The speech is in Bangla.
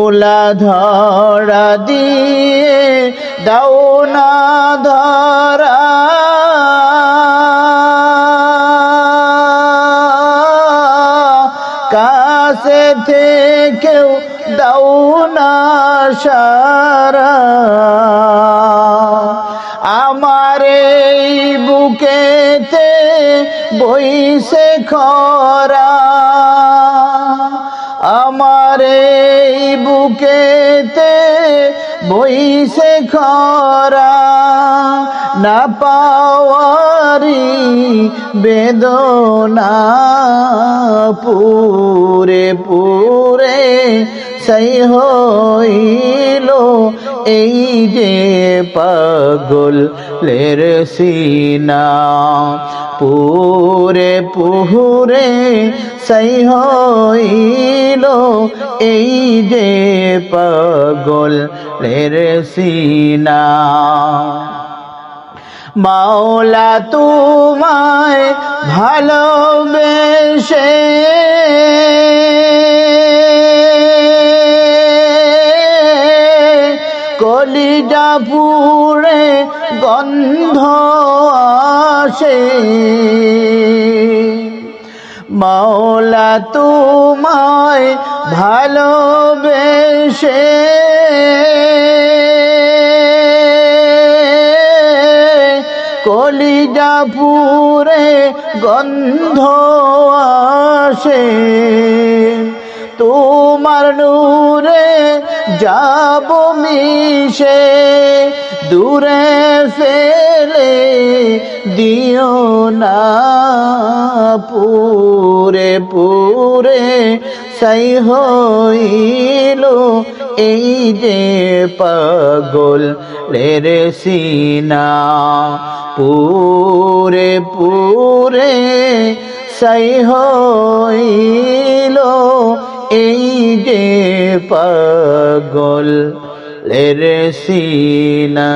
ওলা ধরা দিয়ে দাও না ধরা, কাছে থেকেও দাও না সারা। আমার এই বুকেতে বইছে খরা, আমার এই বুকেতে বইছে খরা, না পাওয়ারি বেদনা পুরে পুরে সেই হইল এই যে পাগলের সিনা, পুরে পুরে সেই হইল এই যে পাগলের সিনা। মাওলা তোমায় ভালোবেসে কলিজা পুড়ে গন্ধ আসে, মাওলা তোমায় ভালোবেসে কলিজা পুড়ে গন্ধ আসে, তোমার নূরে যাব মিশে, দূরে ফেলে দিও না পুরে পুরে সেই হইল এই যে পাগলের সিনা, পুরে পুরে সেই হইল এই যে পাগলের সিনা।